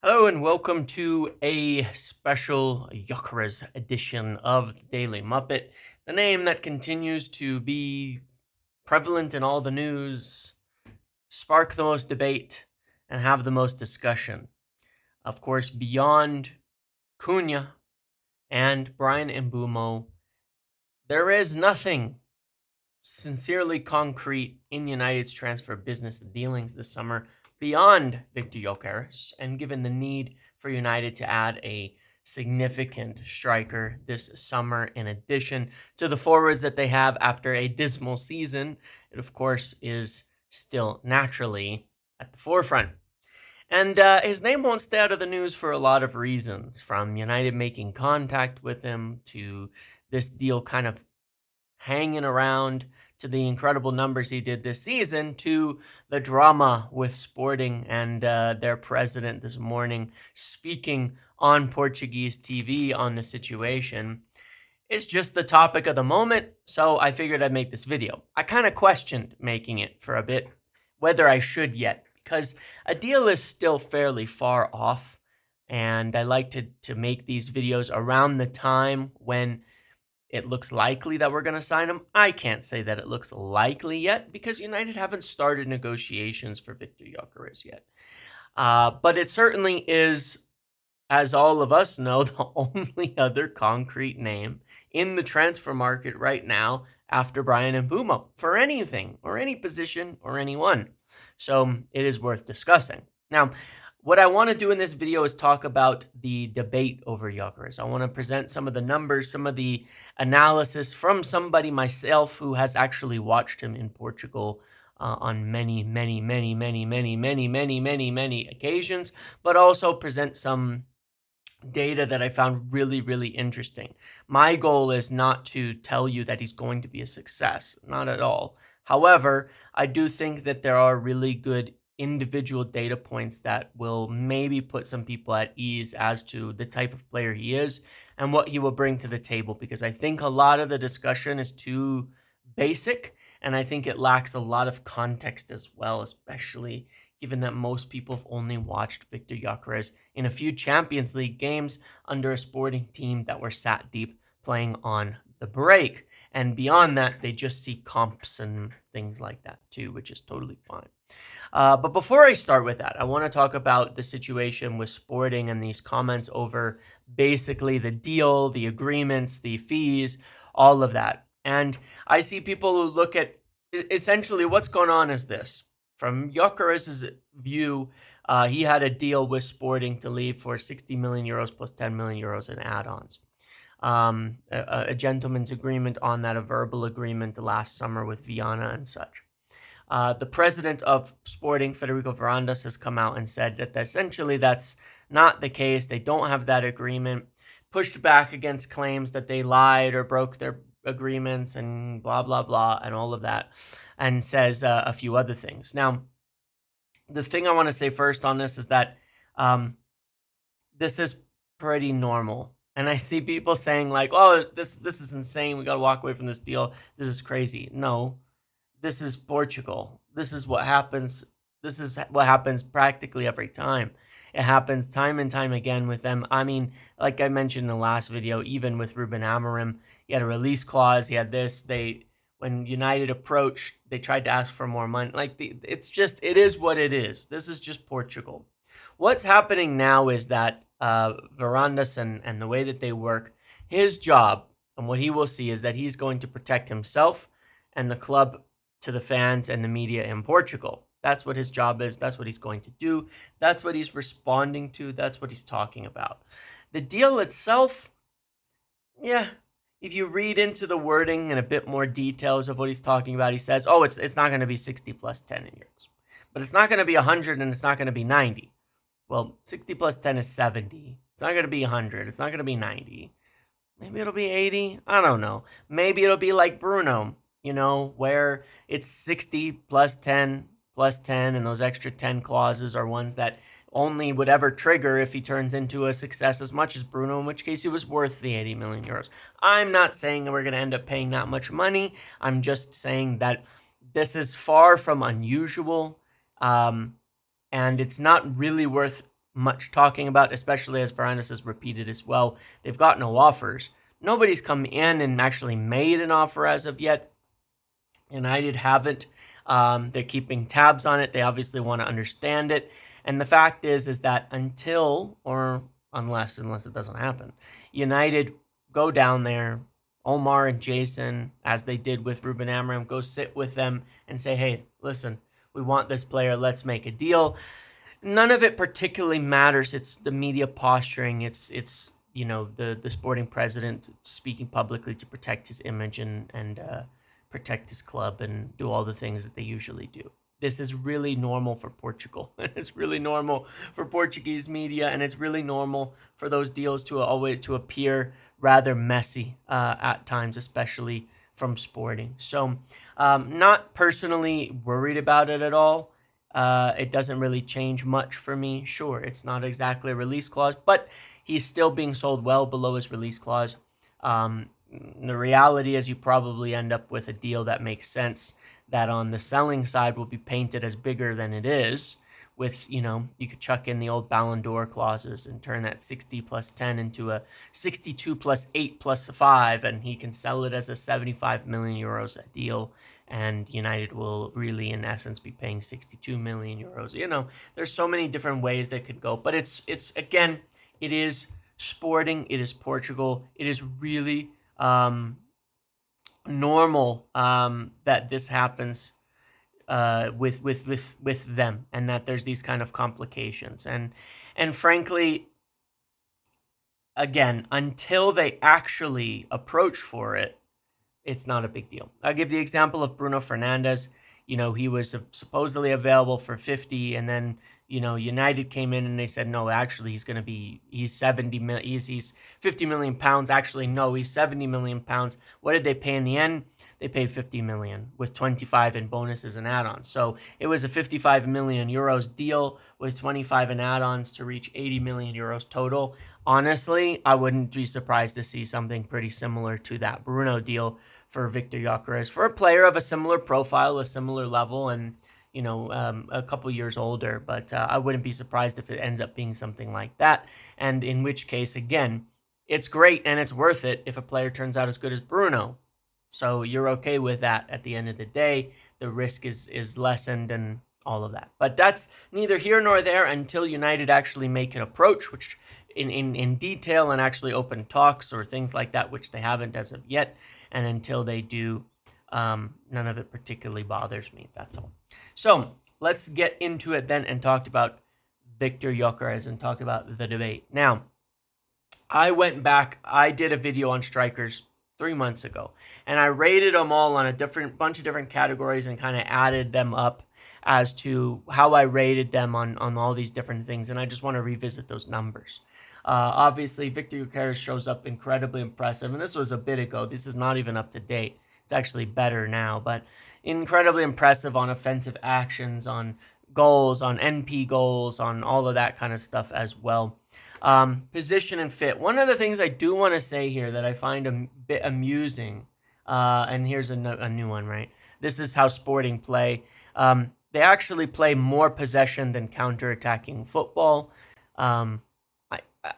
Hello and welcome to a special Gyokeres edition of the Daily Muppet, the name that continues to be prevalent in all the news, spark the most debate, and have the most discussion. Of course, beyond Cunha and Brian Mbumo, there is nothing sincerely concrete in United's transfer business dealings this summer beyond Victor Gyokeres, and given the need for United to add a significant striker this summer in addition to the forwards that they have after a dismal season, it of course is still naturally at the forefront. And his name won't stay out of the news for a lot of reasons, from United making contact with him to this deal kind of hanging around to the incredible numbers he did this season to the drama with Sporting and their president this morning speaking on Portuguese TV on the situation. It's just the topic of the moment, so I figured I'd make this video. I kind of questioned making it for a bit, whether I should yet, because a deal is still fairly far off, and I like to make these videos around the time when it looks likely that we're going to sign him. I can't say that it looks likely yet because United haven't started negotiations for Victor Gyokeres yet. But it certainly is, as all of us know, the only other concrete name in the transfer market right now after Brian Mbumo for anything or any position or anyone. So it is worth discussing. Now, what I want to do in this video is talk about the debate over Gyokeres. I want to present some of the numbers, some of the analysis from somebody myself who has actually watched him in Portugal on many occasions, but also present some data that I found really interesting. My goal is not to tell you that he's going to be a success, not at all. However, I do think that there are really good individual data points that will maybe put some people at ease as to the type of player he is and what he will bring to the table, because I think a lot of the discussion is too basic and I think it lacks a lot of context as well, especially given that most people have only watched Victor Gyokeres in a few Champions League games under a Sporting team that were sat deep playing on the break. And beyond that, they just see comps and things like that too, which is totally fine. But before I start with that, I want to talk about the situation with Sporting and these comments over basically the deal, the agreements, the fees, all of that. And I see people who look at essentially what's going on is this. From Gyokeres' view, he had a deal with Sporting to leave for 60 million euros plus 10 million euros in add-ons. A gentleman's agreement on that, a verbal agreement last summer with Viana and such. The president of Sporting, Federico Varandas, has come out and said that essentially that's not the case. They don't have that agreement, pushed back against claims that they lied or broke their agreements and blah, blah, blah, and all of that, and says a few other things. Now, the thing I want to say first on this is that this is pretty normal. And I see people saying like, oh, this is insane. We got to walk away from this deal. This is crazy. No, this is Portugal. This is what happens. This is what happens practically every time. It happens time and time again with them. I mean, like I mentioned in the last video, even with Ruben Amorim, he had a release clause. He had this. When United approached, they tried to ask for more money. It is what it is. This is just Portugal. What's happening now is that Varandas and the way that they work, his job and what he will see is that he's going to protect himself and the club to the fans and the media in Portugal. That's what his job is. That's what he's going to do. That's what he's responding to. That's what he's talking about. The deal itself, yeah, if you read into the wording and a bit more details of what he's talking about, he says, oh, it's not going to be 60 plus 10 in euros. But it's not going to be 100 and it's not going to be 90. Well, 60 plus 10 is 70. It's not going to be 100. It's not going to be 90. Maybe it'll be 80. I don't know. Maybe it'll be like Bruno, where it's 60 plus 10 plus 10, and those extra 10 clauses are ones that only would ever trigger if he turns into a success as much as Bruno, in which case he was worth the 80 million euros. I'm not saying that we're going to end up paying that much money. I'm just saying that this is far from unusual, and it's not really worth much talking about, especially as Varandas has repeated as well. They've got no offers. Nobody's come in and actually made an offer as of yet. United haven't. They're keeping tabs on it. They obviously want to understand it. And the fact is that until, or unless it doesn't happen, United go down there, Omar and Jason, as they did with Ruben Amorim, go sit with them and say, hey, listen, we want this player. Let's make a deal. None of it particularly matters. It's the media posturing. It's the sporting president speaking publicly to protect his image and protect his club and do all the things that they usually do. This is really normal for Portugal. It's really normal for Portuguese media, and it's really normal for those deals to always to appear rather messy at times, especially from Sporting. So, not personally worried about it at all. It doesn't really change much for me. Sure, it's not exactly a release clause, but he's still being sold well below his release clause. The reality is you probably end up with a deal that makes sense, that on the selling side will be painted as bigger than it is, with, you could chuck in the old Ballon d'Or clauses and turn that 60 plus 10 into a 62 plus 8 plus 5, and he can sell it as a 75 million euros a deal, and United will really, in essence, be paying 62 million euros. There's so many different ways that could go, but it's again, it is Sporting, it is Portugal, it is really normal that this happens with them, and that there's these kind of complications, and frankly, again, until they actually approach for it, it's not a big deal. I'll give the example of Bruno Fernandes. He was supposedly available for 50, and then United came in and they said, no, actually he's 70 million, he's 50 million pounds. Actually, no, he's 70 million pounds. What did they pay in the end? They paid 50 million with 25 in bonuses and add-ons. So it was a 55 million euros deal with 25 in add-ons to reach 80 million euros total. Honestly, I wouldn't be surprised to see something pretty similar to that Bruno deal for Victor Gyokeres, for a player of a similar profile, a similar level, and a couple years older. But I wouldn't be surprised if it ends up being something like that. And in which case, again, it's great and it's worth it if a player turns out as good as Bruno. So you're okay with that at the end of the day. The risk is lessened and all of that. But that's neither here nor there until United actually make an approach, which in detail, and actually open talks or things like that, which they haven't as of yet. And until they do, none of it particularly bothers me. That's all. So let's get into it then and talk about Victor Gyokeres and talk about the debate. Now, I went back. I did a video on strikers 3 months ago, and I rated them all on a bunch of different categories and kind of added them up as to how I rated them on all these different things. And I just want to revisit those numbers. Obviously, Victor Gyokeres shows up incredibly impressive, and this was a bit ago. This is not even up to date. It's actually better now, but incredibly impressive on offensive actions, on goals, on NP goals, on all of that kind of stuff as well. Position and fit. One of the things I do want to say here that I find a bit amusing, and here's a new one, right? This is how Sporting play. They actually play more possession than counter-attacking football.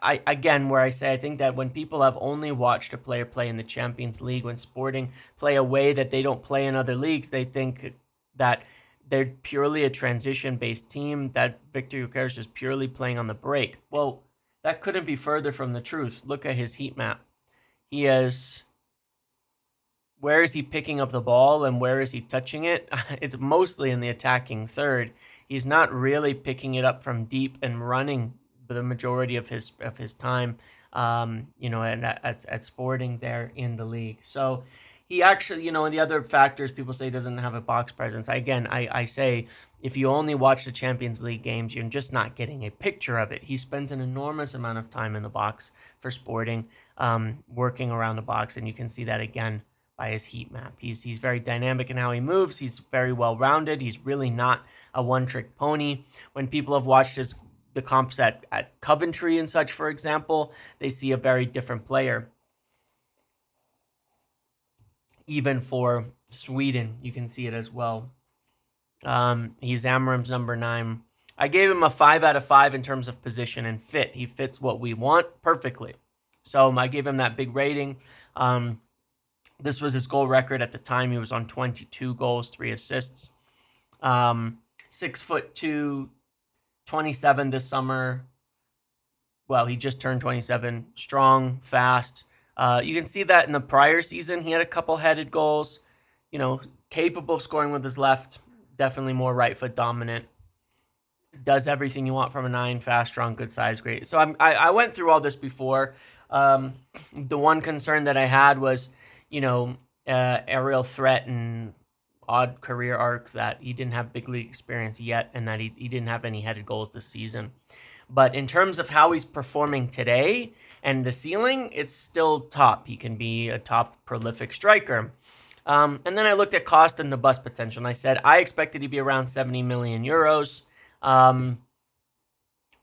I again, where I say I think that when people have only watched a player play in the Champions League, when Sporting play a way that they don't play in other leagues, they think that they're purely a transition-based team, that Victor Gyokeres is purely playing on the break. Well, that couldn't be further from the truth. Look at his heat map. Where is he picking up the ball and where is he touching it? It's mostly in the attacking third. He's not really picking it up from deep and running the majority of his time, at Sporting there in the league. So he actually, and the other factors, people say he doesn't have a box presence. I say, if you only watch the Champions League games, you're just not getting a picture of it. He spends an enormous amount of time in the box for Sporting, working around the box, and you can see that again by his heat map. He's very dynamic in how he moves. He's very well-rounded. He's really not a one-trick pony. When people have watched the comps at Coventry and such, for example, they see a very different player. Even for Sweden, you can see it as well. He's Amorim's number 9. I gave him a 5 out of 5 in terms of position and fit. He fits what we want perfectly. So I gave him that big rating. This was his goal record at the time. He was on 22 goals, 3 assists. 6'2", 27 this summer. Well, he just turned 27. Strong, fast. You can see that in the prior season, he had a couple headed goals. Capable of scoring with his left. Definitely more right foot dominant. Does everything you want from a 9. Fast, strong, good size, great. So I went through all this before. The one concern that I had was, aerial threat and odd career arc, that he didn't have big league experience yet, and that he didn't have any headed goals this season. But in terms of how he's performing today and the ceiling, it's still top. He can be a top prolific striker. And then I looked at cost and the bust potential, and I said I expected he'd be around 70 million euros. I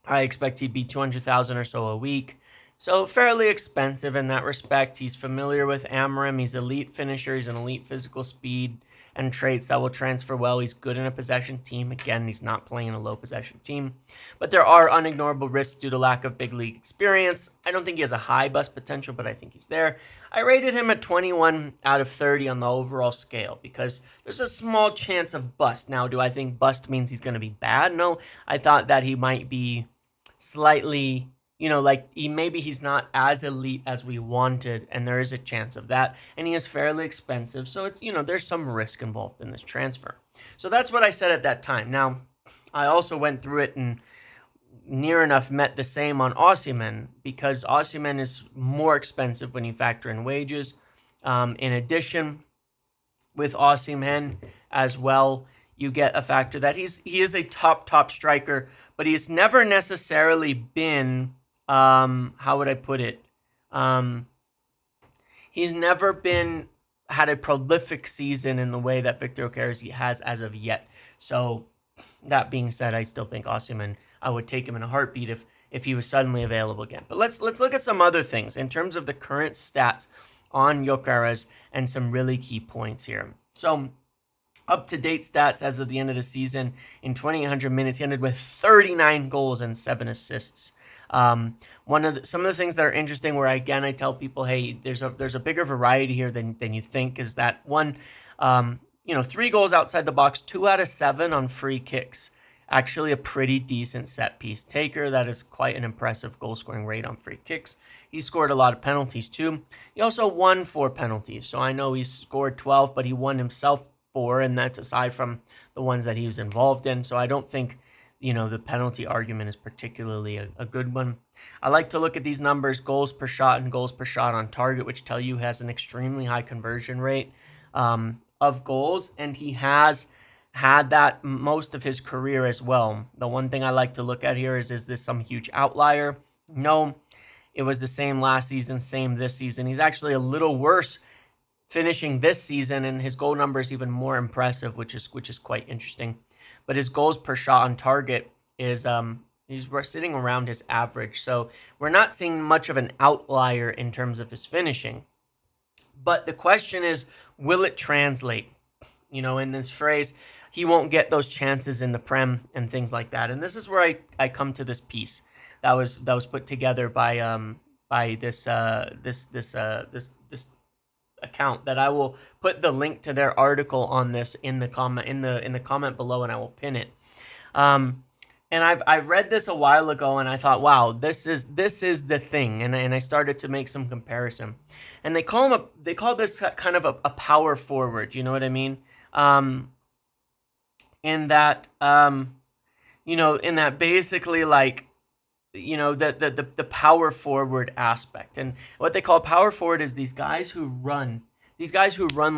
expect he'd be 200,000 or so a week. So fairly expensive in that respect. He's familiar with Amarim. He's elite finisher. He's an elite physical speed and traits that will transfer well. He's good in a possession team. Again, he's not playing in a low possession team. But there are unignorable risks due to lack of big league experience. I don't think he has a high bust potential, but I think he's there. I rated him at 21 out of 30 on the overall scale because there's a small chance of bust. Now, do I think bust means he's going to be bad? No, I thought that he might be slightly, maybe he's not as elite as we wanted, and there is a chance of that. And he is fairly expensive, so it's, there's some risk involved in this transfer. So that's what I said at that time. Now, I also went through it and near enough met the same on Osimhen, because Osimhen is more expensive when you factor in wages. In addition, with Osimhen as well, you get a factor that he is a top striker, but he's never necessarily been, how would I put it? He's never had a prolific season in the way that Victor Gyokeres has as of yet. So that being said, I still think Osimhen, I would take him in a heartbeat if he was suddenly available again. But let's look at some other things in terms of the current stats on Gyokeres and some really key points here. So up-to-date stats as of the end of the season, in 2,800 minutes, he ended with 39 goals and 7 assists. Some of the things that are interesting, where again I tell people, hey, there's a bigger variety here than you think, is that one, 3 goals outside the box, 2 out of 7 on free kicks. Actually a pretty decent set piece taker. That is quite an impressive goal scoring rate on free kicks. He scored a lot of penalties too. He also won 4 penalties. So I know he scored 12, but he won himself 4, and that's aside from the ones that he was involved in. So I don't think, the penalty argument is particularly a good one. I like to look at these numbers, goals per shot and goals per shot on target, which tell you he has an extremely high conversion rate of goals, and he has had that most of his career as well. The one thing I like to look at here is this some huge outlier? No, it was the same last season, same this season. He's actually a little worse finishing this season, and his goal number is even more impressive, which is quite interesting. But his goals per shot on target is he's sitting around his average. So we're not seeing much of an outlier in terms of his finishing. But the question is, will it translate? In this phrase, he won't get those chances in the Prem and things like that. And this is where I come to this piece that was put together by this account, that I will put the link to their article on this in the comment below, and I will pin it. And I read this a while ago, and I thought, wow, this is the thing, and I started to make some comparison. And they call this kind of a power forward. You know what I mean? In that basically, like, the power forward aspect. And what they call power forward is these guys who run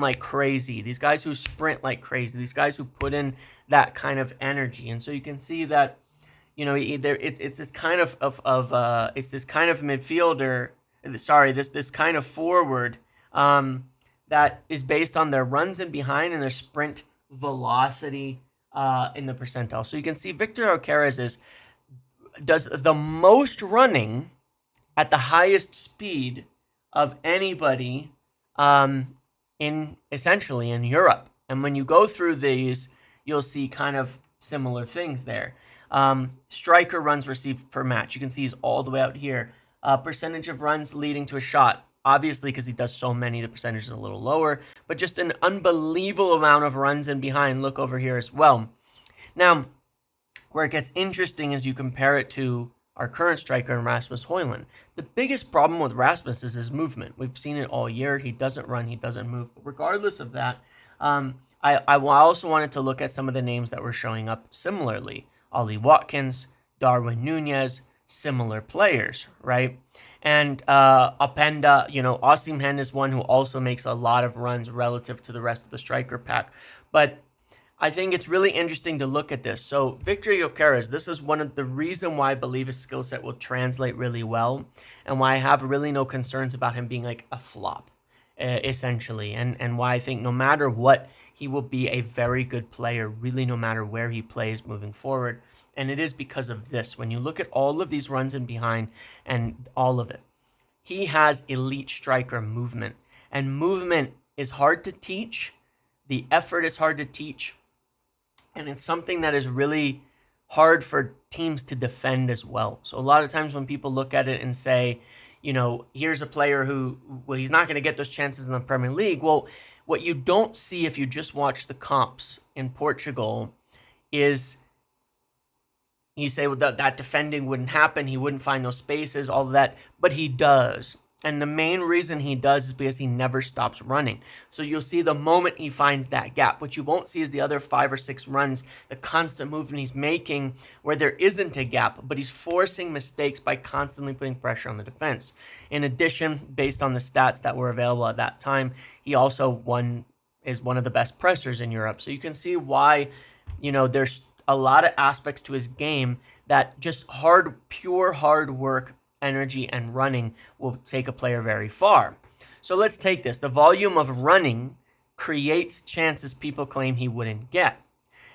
like crazy, these guys who sprint like crazy, these guys who put in that kind of energy. And so you can see that, it's this kind of midfielder, this kind of forward, that is based on their runs in behind and their sprint velocity in the percentile. So you can see Victor Gyokeres does the most running at the highest speed of anybody essentially in Europe. And when you go through these, you'll see kind of similar things there. Striker runs received per match. You can see he's all the way out here. Percentage of runs leading to a shot. Obviously, because he does so many, the percentage is a little lower. But just an unbelievable amount of runs in behind. Look over here as well. Now, where it gets interesting is you compare it to our current striker, Rasmus Højlund. The biggest problem with Rasmus is his movement. We've seen it all year. He doesn't run. He doesn't move. But regardless of that, I also wanted to look at some of the names that were showing up similarly. Ollie Watkins, Darwin Nunez, similar players, right? And Openda, Osimhen is one who also makes a lot of runs relative to the rest of the striker pack. But I think it's really interesting to look at this. So Victor Gyokeres, this is one of the reason why I believe his skill set will translate really well, and why I have really no concerns about him being like a flop, essentially, and why I think no matter what, he will be a very good player, really no matter where he plays moving forward. And it is because of this. When you look at all of these runs in behind and all of it, he has elite striker movement, and movement is hard to teach. The effort is hard to teach. And it's something that is really hard for teams to defend as well. So a lot of times when people look at it and say, here's a player who, well, he's not going to get those chances in the Premier League. Well, what you don't see if you just watch the comps in Portugal is you say, well, that defending wouldn't happen. He wouldn't find those spaces, all of that. But he does. And the main reason he does is because he never stops running. So you'll see the moment he finds that gap. What you won't see is the other 5 or 6 runs, the constant movement he's making where there isn't a gap, but he's forcing mistakes by constantly putting pressure on the defense. In addition, based on the stats that were available at that time, he also is one of the best pressers in Europe. So you can see why, there's a lot of aspects to his game that just pure hard work, energy, and running will take a player very far. So let's take this. The volume of running creates chances people claim he wouldn't get.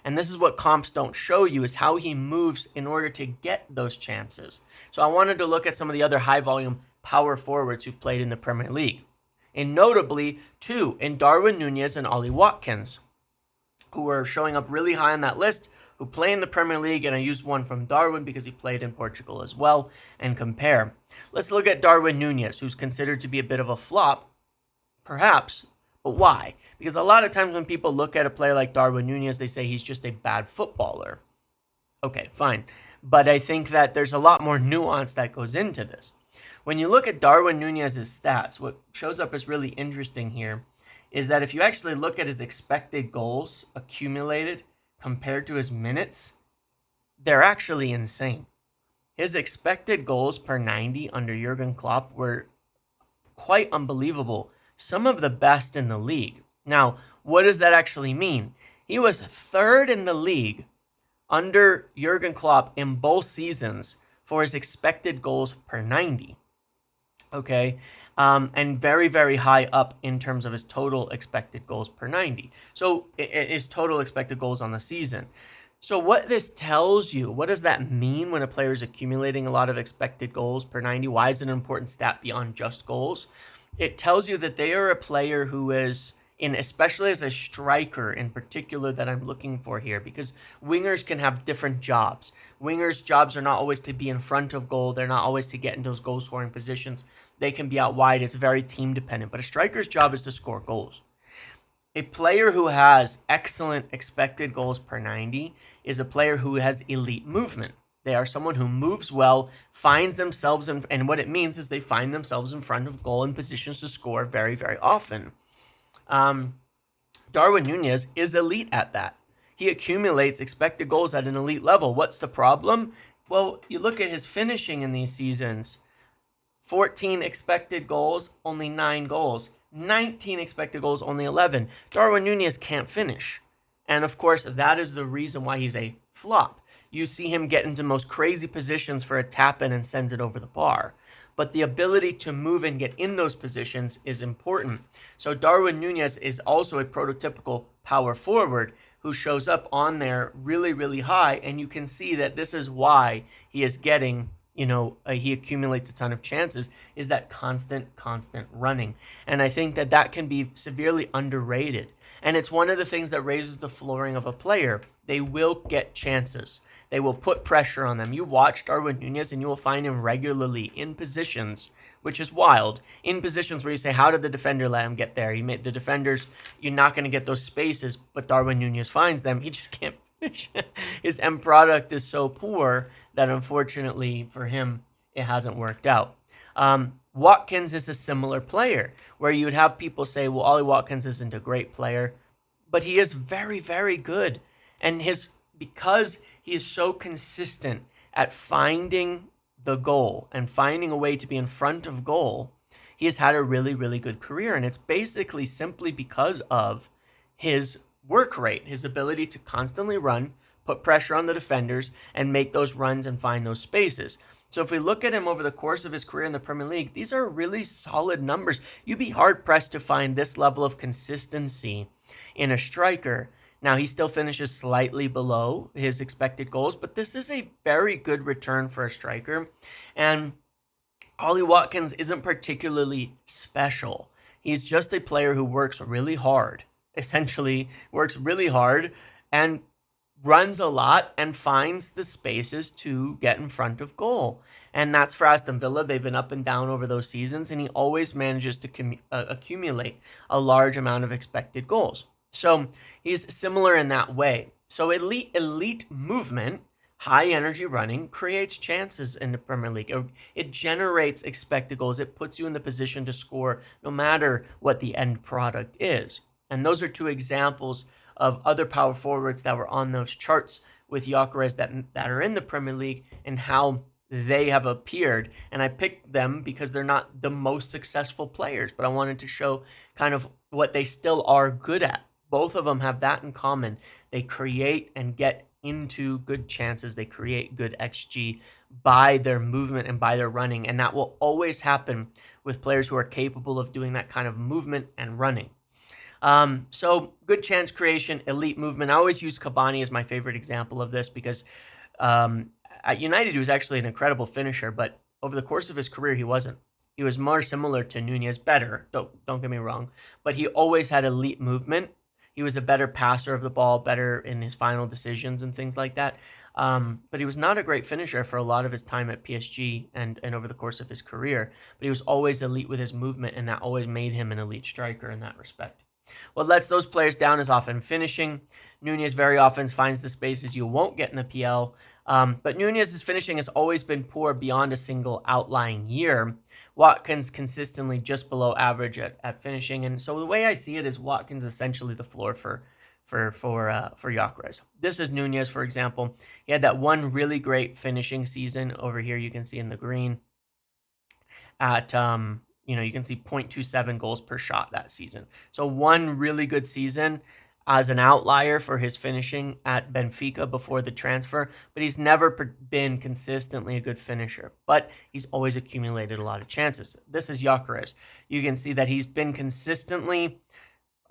And this is what comps don't show you, is how he moves in order to get those chances. So I wanted to look at some of the other high volume power forwards who've played in the Premier League. And notably, 2 in Darwin Nunez and Ollie Watkins, who are showing up really high on that list, who play in the Premier League, and I used one from Darwin because he played in Portugal as well, and compare. Let's look at Darwin Nunez, who's considered to be a bit of a flop, perhaps, but why? Because a lot of times when people look at a player like Darwin Nunez, they say he's just a bad footballer. Okay, fine. But I think that there's a lot more nuance that goes into this. When you look at Darwin Nunez's stats, what shows up as really interesting here is that if you actually look at his expected goals accumulated compared to his minutes, they're actually insane. His expected goals per 90 under Jurgen Klopp were quite unbelievable. Some of the best in the league. Now, what does that actually mean? He was 3rd in the league under Jurgen Klopp in both seasons for his expected goals per 90. Okay, and very, very high up in terms of his total expected goals per 90. So his total expected goals on the season. So what this tells you, what does that mean when a player is accumulating a lot of expected goals per 90? Why is it an important stat beyond just goals? It tells you that they are a player who is, especially as a striker in particular that I'm looking for here, because wingers can have different jobs. Wingers' jobs are not always to be in front of goal. They're not always to get into those goal-scoring positions. They can be out wide. It's very team-dependent. But a striker's job is to score goals. A player who has excellent expected goals per 90 is a player who has elite movement. They are someone who moves well, finds themselves, and what it means is they find themselves in front of goal in positions to score very, very often. Darwin Nunez is elite at that. He accumulates expected goals at an elite level. What's the problem? Well, you look at his finishing in these seasons. 14 expected goals, only 9 goals. 19 expected goals, only 11. Darwin Nunez can't finish. And of course, that is the reason why he's a flop. You see him get into most crazy positions for a tap-in and send it over the bar. But the ability to move and get in those positions is important. So Darwin Nunez is also a prototypical power forward who shows up on there really, really high. And you can see that this is why he is getting, he accumulates a ton of chances, is that constant running. And I think that can be severely underrated. And it's one of the things that raises the flooring of a player. They will get chances. They will put pressure on them. You watch Darwin Nunez and you will find him regularly in positions, which is wild, in positions where you say, how did the defender let him get there? He made the defenders, you're not going to get those spaces, but Darwin Nunez finds them. He just can't finish. His end product is so poor that unfortunately for him, it hasn't worked out. Watkins is a similar player where you would have people say, well, Ollie Watkins isn't a great player, but he is very, very good. And because he is so consistent at finding the goal and finding a way to be in front of goal, he has had a really, really good career. And it's basically simply because of his work rate, his ability to constantly run, put pressure on the defenders, and make those runs and find those spaces. So if we look at him over the course of his career in the Premier League, these are really solid numbers. You'd be hard-pressed to find this level of consistency in a striker. Now, he still finishes slightly below his expected goals, but this is a very good return for a striker. And Ollie Watkins isn't particularly special. He's just a player who works really hard, essentially works really hard and runs a lot and finds the spaces to get in front of goal. And that's for Aston Villa. They've been up and down over those seasons, and he always manages to accumulate a large amount of expected goals. So he's similar in that way. So elite movement, high energy running, creates chances in the Premier League. It generates expected goals. It puts you in the position to score no matter what the end product is. And those are two examples of other power forwards that were on those charts with Gyokeres that are in the Premier League and how they have appeared. And I picked them because they're not the most successful players, but I wanted to show kind of what they still are good at. Both of them have that in common. They create and get into good chances. They create good XG by their movement and by their running. And that will always happen with players who are capable of doing that kind of movement and running. So good chance creation, elite movement. I always use Cavani as my favorite example of this because at United, he was actually an incredible finisher, but over the course of his career, he wasn't. He was more similar to Nunez, better, don't get me wrong, but he always had elite movement. He was a better passer of the ball, better in his final decisions and things like that. But he was not a great finisher for a lot of his time at PSG and over the course of his career. But he was always elite with his movement, and that always made him an elite striker in that respect. What lets those players down is often finishing. Nunez very often finds the spaces you won't get in the PL. But Nunez's finishing has always been poor beyond a single outlying year. Watkins consistently just below average at finishing. And so the way I see it is Watkins essentially the floor for Gyokeres. This is Nunez, for example. He had that one really great finishing season over here. You can see in the green at you can see 0.27 goals per shot that season. So one really good season as an outlier for his finishing at Benfica before the transfer, but he's never been consistently a good finisher, but he's always accumulated a lot of chances. This is Gyokeres. You can see that he's been consistently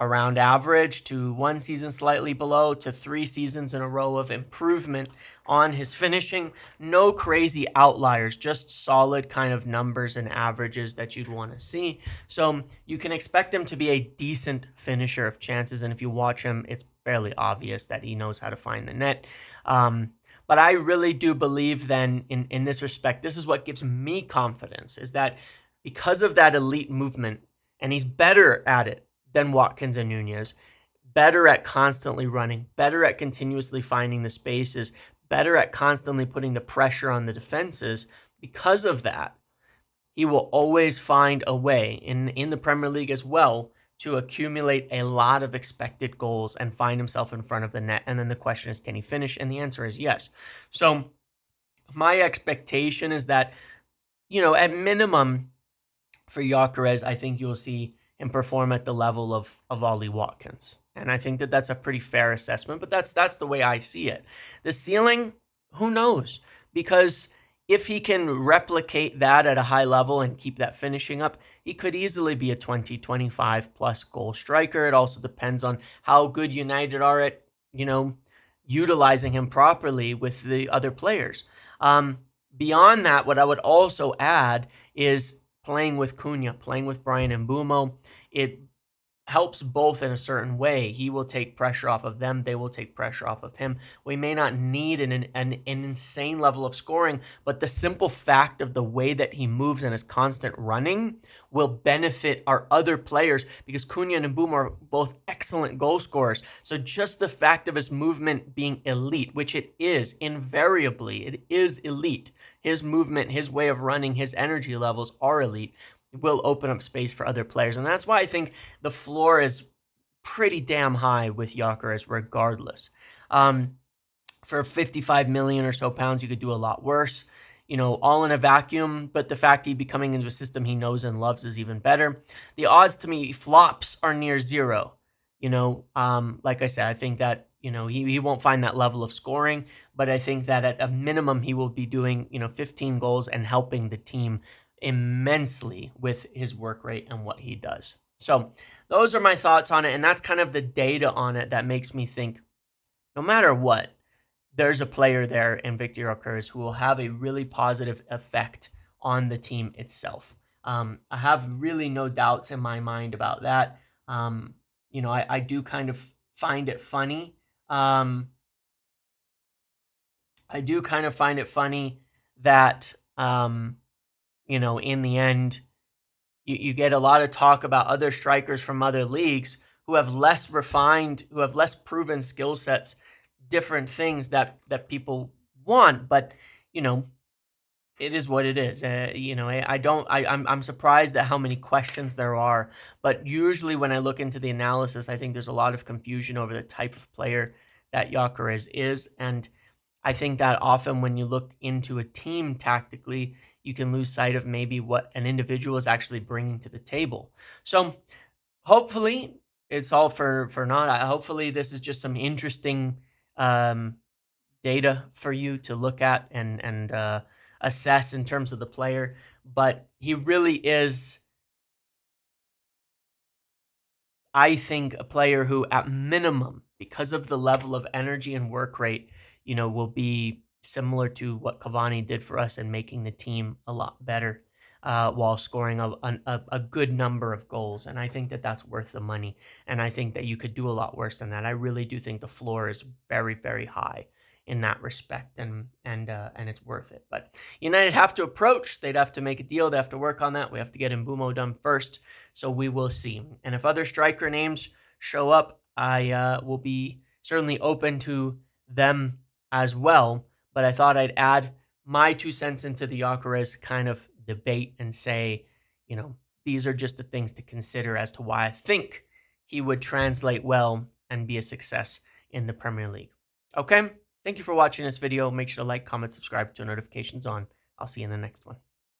around average to one season slightly below to 3 seasons in a row of improvement on his finishing. No crazy outliers, just solid kind of numbers and averages that you'd want to see. So you can expect him to be a decent finisher of chances. And if you watch him, it's fairly obvious that he knows how to find the net. But I really do believe then in this respect, this is what gives me confidence, is that because of that elite movement, and he's better at it than Watkins and Nunez, better at constantly running, better at continuously finding the spaces, better at constantly putting the pressure on the defenses. Because of that, he will always find a way in the Premier League as well to accumulate a lot of expected goals and find himself in front of the net. And then the question is, can he finish? And the answer is yes. So my expectation is that, at minimum for Gyokeres, I think you'll see and perform at the level of Ollie Watkins. And I think that that's a pretty fair assessment, but that's the way I see it. The ceiling, who knows? Because if he can replicate that at a high level and keep that finishing up, he could easily be a 20, 25 plus goal striker. It also depends on how good United are at, utilizing him properly with the other players. Beyond that, what I would also add is playing with Cunha, playing with Brian Mbeumo. It helps both in a certain way. He will take pressure off of them. They will take pressure off of him. We may not need an insane level of scoring, but the simple fact of the way that he moves and his constant running will benefit our other players because Cunha and Mbeumo are both excellent goal scorers. So just the fact of his movement being elite, which it is invariably, it is elite. His movement, his way of running, his energy levels are elite, will open up space for other players. And that's why I think the floor is pretty damn high with Gyokeres regardless. For 55 million or so pounds, you could do a lot worse, all in a vacuum. But the fact he'd be coming into a system he knows and loves is even better. The odds to me, flops are near zero. Like I said, I think that, he won't find that level of scoring, but I think that at a minimum, he will be doing, 15 goals and helping the team immensely with his work rate and what he does. So those are my thoughts on it. And that's kind of the data on it that makes me think no matter what, there's a player there in Victor Gyokeres who will have a really positive effect on the team itself. I have really no doubts in my mind about that. I do kind of find it funny. I do kind of find it funny that, in the end, you get a lot of talk about other strikers from other leagues who have less refined, who have less proven skill sets, different things that people want. But, it is what it is. I'm surprised at how many questions there are. But usually when I look into the analysis, I think there's a lot of confusion over the type of player that Gyokeres is. And I think that often when you look into a team tactically, you can lose sight of maybe what an individual is actually bringing to the table. So hopefully it's all for naught. Hopefully this is just some interesting data for you to look at and assess in terms of the player. But he really is, I think, a player who at minimum, because of the level of energy and work rate, will be similar to what Cavani did for us in making the team a lot better while scoring a good number of goals. And I think that that's worth the money. And I think that you could do a lot worse than that. I really do think the floor is very, very high in that respect, and it's worth it. But United have to approach. They'd have to make a deal. They have to work on that. We have to get Mbeumo done first. So we will see. And if other striker names show up, I will be certainly open to them as well. But I thought I'd add my 2 cents into the Gyokeres kind of debate and say, these are just the things to consider as to why I think he would translate well and be a success in the Premier League. Okay? Thank you for watching this video. Make sure to like, comment, subscribe, turn notifications on. I'll see you in the next one.